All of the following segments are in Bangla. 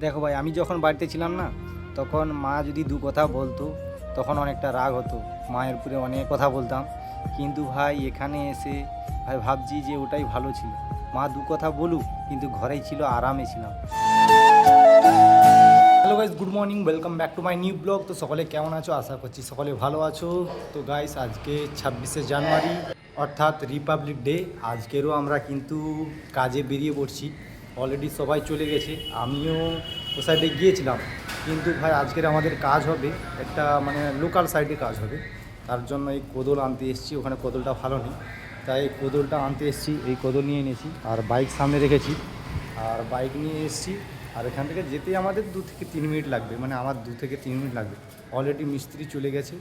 দেখো ভাই, আমি যখন বাড়িতে ছিলাম না, তখন মা যদি দু কথা বলতো তখন অনেকটা রাগ হতো, মায়ের উপরে অনেক কথা বলতাম। কিন্তু ভাই এখানে এসে ভাই ভাবছি যে ওটাই ভালো ছিল। মা দু কথা বলুক, কিন্তু ঘরেই ছিল, আরামে ছিলাম। Hello guys, good morning, welcome back to my new blog. তো সকলে কেমন আছো? আশা করছি সকলে ভালো আছো। তো গাইস, আজকে 26শে জানুয়ারি, অর্থাৎ রিপাবলিক ডে। আজকেরও আমরা কিন্তু কাজে বেরিয়ে পড়ছি। অলরেডি সবাই চলে গেছে, আমিও ও সাইডে গিয়েছিলাম। কিন্তু ভাই আজকের আমাদের কাজ হবে একটা লোকাল সাইডে কাজ হবে। তার জন্য এই কোদল আনতে এসেছি, ওখানে কোদলটা ভালো নেই, তাই এই কোদলটা আনতে এসেছি। এই কোদল নিয়ে এনেছি আর বাইক সামনে রেখেছি, আর বাইক নিয়ে এসেছি। আর এখান থেকে যেতেই আমাদের 2 থেকে 3 মিনিট লাগবে, আমার 2 থেকে 3 মিনিট লাগবে। অলরেডি মিস্ত্রি চলে গেছে।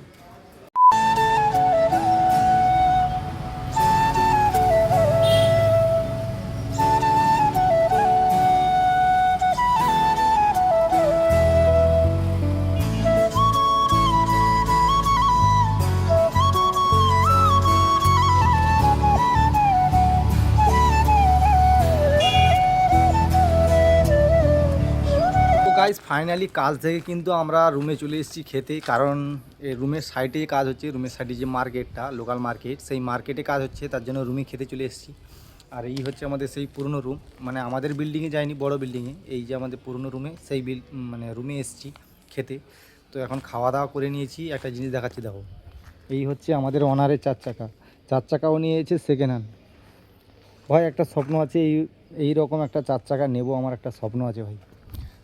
তো গাইজ, ফাইনালি কাজ থেকে কিন্তু আমরা রুমে চলে এসেছি খেতে, কারণ এই রুমের সাইডেই কাজ হচ্ছে। রুমের সাইডে যে মার্কেটটা, লোকাল মার্কেট, সেই মার্কেটে কাজ হচ্ছে, তার জন্য রুমে খেতে চলে এসেছি। আর এই হচ্ছে আমাদের সেই পুরনো রুম, আমাদের বিল্ডিংয়ে যাইনি, বড় বিল্ডিংয়ে। এই যে আমাদের পুরনো রুমে, সেই রুমে এসেছি খেতে। তো এখন খাওয়া দাওয়া করে নিয়েছি। একটা জিনিস দেখাচ্ছি, দেখো, এই হচ্ছে আমাদের অনারের 4 চাকা। 4 চাকাও নিয়েছে সেকেন্ড হ্যান্ড। ভাই একটা স্বপ্ন আছে, এই রকম একটা 4 চাকা নেব, আমার একটা স্বপ্ন আছে ভাই।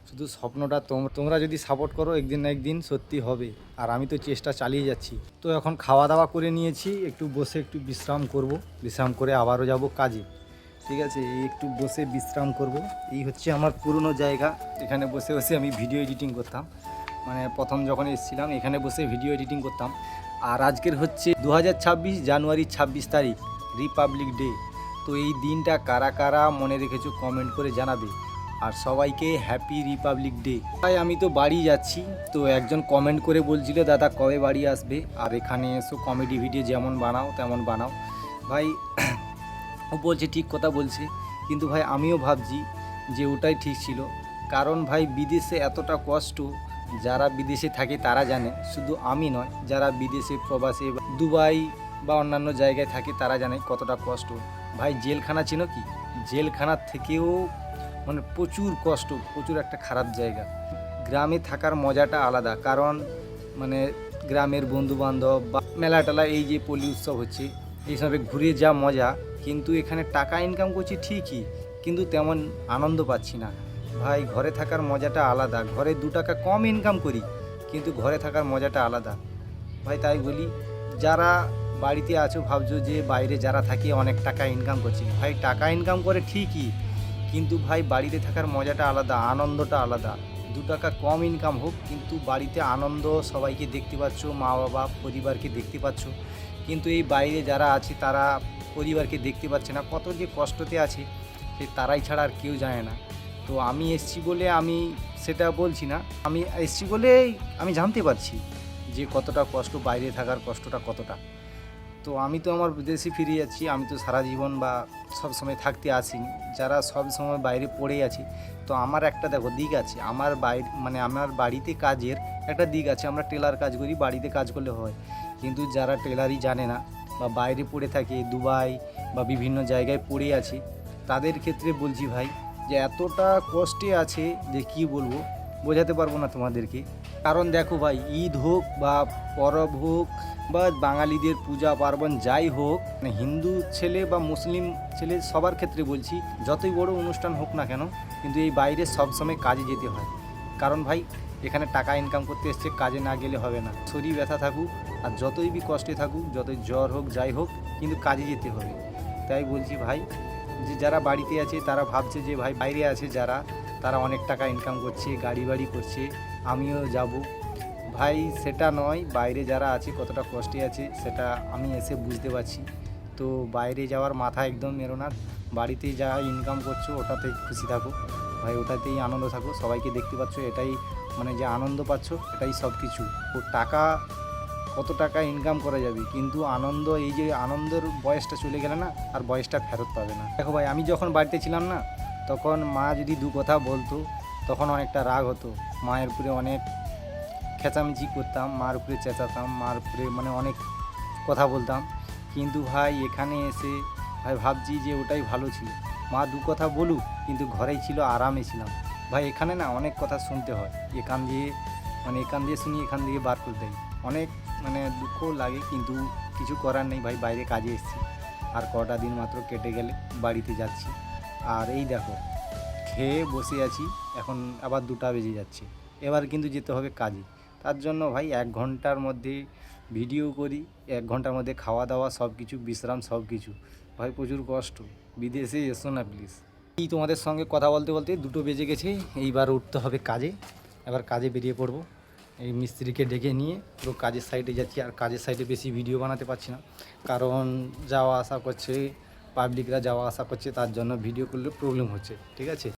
শুধু স্বপ্নটা তোমরা যদি সাপোর্ট করো, একদিন না একদিন সত্যি হবে। আর আমি তো চেষ্টা চালিয়ে যাচ্ছি। তো এখন খাওয়া দাওয়া করে নিয়েছি, একটু বসে একটু বিশ্রাম করব। বিশ্রাম করে আবারও যাব কাজে। ঠিক আছে, এই একটু বসে বিশ্রাম করব। এই হচ্ছে আমার পুরনো জায়গা, এখানে বসে বসে আমি ভিডিও এডিটিং করতাম। প্রথম যখন এসেছিলাম এখানে বসে ভিডিও এডিটিং করতাম। আর আজকের হচ্ছে 2026 জানুয়ারি 26 তারিখ, রিপাবলিক ডে। তো এই দিনটা কারা কারা মনে রেখেছো কমেন্ট করে জানাবে। আর সবাইকে হ্যাপি রিপাবলিক ডে। ভাই আমি তো বাড়ি যাচ্ছি। তো একজন কমেন্ট করে বলছিল, দাদা কবে বাড়ি আসবে, আর এখানে এসো কমেডি ভিডিও যেমন বানাও তেমন বানাও। ভাই ও বলছে ঠিক কথা বলছে, কিন্তু ভাই আমিও ভাবছি যে ওটাই ঠিক ছিল। কারণ ভাই বিদেশে এতটা কষ্ট, যারা বিদেশে থাকে তারা জানে, শুধু আমি নয়, যারা বিদেশে প্রবাসে দুবাই বা অন্যান্য জায়গায় থাকে তারা জানে কতটা কষ্ট। ভাই জেলখানা ছিল কি, জেলখানার থেকেও প্রচুর কষ্ট, প্রচুর একটা খারাপ জায়গা। গ্রামে থাকার মজাটা আলাদা, কারণ গ্রামের বন্ধুবান্ধব বা মেলা টেলা, এই যে পল্লী উৎসব হচ্ছে, এইসবে ঘুরে যা মজা। কিন্তু এখানে টাকা ইনকাম করছি ঠিকই, কিন্তু তেমন আনন্দ পাচ্ছি না। ভাই ঘরে থাকার মজাটা আলাদা, ঘরে 2 টাকা কম ইনকাম করি, কিন্তু ঘরে থাকার মজাটা আলাদা। ভাই তাই বলি, যারা বাড়িতে আছো ভাবছো যে বাইরে যারা থাকে অনেক টাকা ইনকাম করছে, ভাই টাকা ইনকাম করে ঠিকই, কিন্তু ভাই বাড়িতে থাকার মজাটা আলাদা, আনন্দটা আলাদা। 2 টাকা কম ইনকাম হোক, কিন্তু বাড়িতে আনন্দ, সবাইকে দেখতে পাচ্ছ, মা বাবা পরিবারকে দেখতে পাচ্ছ। কিন্তু এই বাইরে যারা আছে তারা পরিবারকে দেখতে পাচ্ছে না, কত যে কষ্টতে আছে সে তারাই ছাড়া আর কেউ জানে না। তো আমি এসছি বলে আমি সেটা বলছি না, আমি এসছি বলেই আমি জানতে পারছি যে কতটা কষ্ট, বাইরে থাকার কষ্টটা কতটা। তো আমি তো আমার দেশে ফিরে যাচ্ছি, আমি তো সারা জীবন বা সব সময় থাকতে আসিনি, যারা সব সময় বাইরে পড়ে আছে। তো আমার একটা দেখো দিক আছে, আমার বাইরে আমার বাড়িতে কাজের একটা দিক আছে। আমরা টেলার কাজ করি, বাড়িতে কাজ করলে হয়। কিন্তু যারা টেলারই জানে না বা বাইরে পড়ে থাকে, দুবাই বা বিভিন্ন জায়গায় পড়ে আছে, তাদের ক্ষেত্রে বলছি ভাই, যে এতটা কষ্টে আছে যে কি বলবো, বোঝাতে পারবো না তোমাদেরকে। কারণ দেখো ভাই, ঈদ হোক বা পরব হোক বা বাঙালিদের পূজা পার্বণ যাই হোক, হিন্দু ছেলে বা মুসলিম ছেলে সবার ক্ষেত্রে বলছি, যতই বড় অনুষ্ঠান হোক না কেন, কিন্তু এই বাইরে সবসময় কাজে যেতে হয়। কারণ ভাই এখানে টাকা ইনকাম করতে এসছে, কাজে না গেলে হবে না। শরীর ব্যথা থাকুক আর যতই কষ্টে থাকুক, যতই জ্বর হোক যাই হোক, কিন্তু কাজে যেতে হবে। তাই বলছি ভাই, যে যারা বাড়িতে আছে তারা ভাবছে যে ভাই বাইরে আছে যারা, তারা অনেক টাকা ইনকাম করছে, গাড়ি বাড়ি করছে, আমিও যাব। ভাই সেটা নয়, বাইরে যারা আছে কতটা কষ্টে আছে সেটা আমি এসে বুঝতে পারছি। তো বাইরে যাওয়ার মাথা একদম মেরো না, বাড়িতে যা ইনকাম করছো ওটাতে খুশি থাকো ভাই, ওটাতেই আনন্দ থাকো। সবাইকে দেখতে পাচ্ছ, এটাই যে আনন্দ পাচ্ছ, এটাই সব কিছু। ও টাকা, কত টাকা ইনকাম করা যাবে, কিন্তু আনন্দ, এই যে আনন্দের বয়সটা চলে গেলে না, আর বয়সটা ফেরত পাবে না। দেখো ভাই, আমি যখন বাড়িতে ছিলাম না, তখন মা যদি দু কথা বলতো তখন অনেকটা রাগ হতো, মায়ের উপরে অনেক খেঁচামেচি করতাম, মার উপরে চেঁচাতাম, মার উপরে মানে অনেক কথা বলতাম। কিন্তু ভাই এখানে এসে ভাই ভাবছি যে ওটাই ভালো ছিল। মা দু কথা বলুক, কিন্তু ঘরেই ছিল, আরামে ছিলাম। ভাই এখানে না অনেক কথা শুনতে হয়, এখান দিয়ে মানে এখান দিয়ে শুনি, এখান দিয়ে বার করে দেয়, অনেক মানে দুঃখ লাগে, কিন্তু কিছু করার নেই ভাই, বাইরে কাজে এসেছি। আর কটা দিন মাত্র কেটে গেলে বাড়িতে যাচ্ছি। আর এই দেখো খেয়ে বসে আছি, এখন আবার 2টা বেজে যাচ্ছে, এবার কিন্তু যেতে হবে কাজে। তার জন্য ভাই 1 ঘন্টার মধ্যে ভিডিও করি, 1 ঘন্টার মধ্যে খাওয়া দাওয়া সব কিছু, বিশ্রাম সব কিছু। ভাই প্রচুর কষ্ট, বিদেশে এসো না প্লিজ। এই তোমাদের সঙ্গে কথা বলতে বলতে 2টো বেজে গেছে, এইবার উঠতে হবে কাজে। এবার কাজে বেরিয়ে পড়বো, এই মিস্ত্রিকে ডেকে নিয়ে পুরো কাজের সাইডে যাচ্ছি। আর কাজের সাইডে বেশি ভিডিও বানাতে পারছি না, কারণ যাওয়া আসা করছে, পাবলিকরা যাওয়া আসা করছে, তার জন্য ভিডিও করলে প্রবলেম হচ্ছে, ঠিক আছে।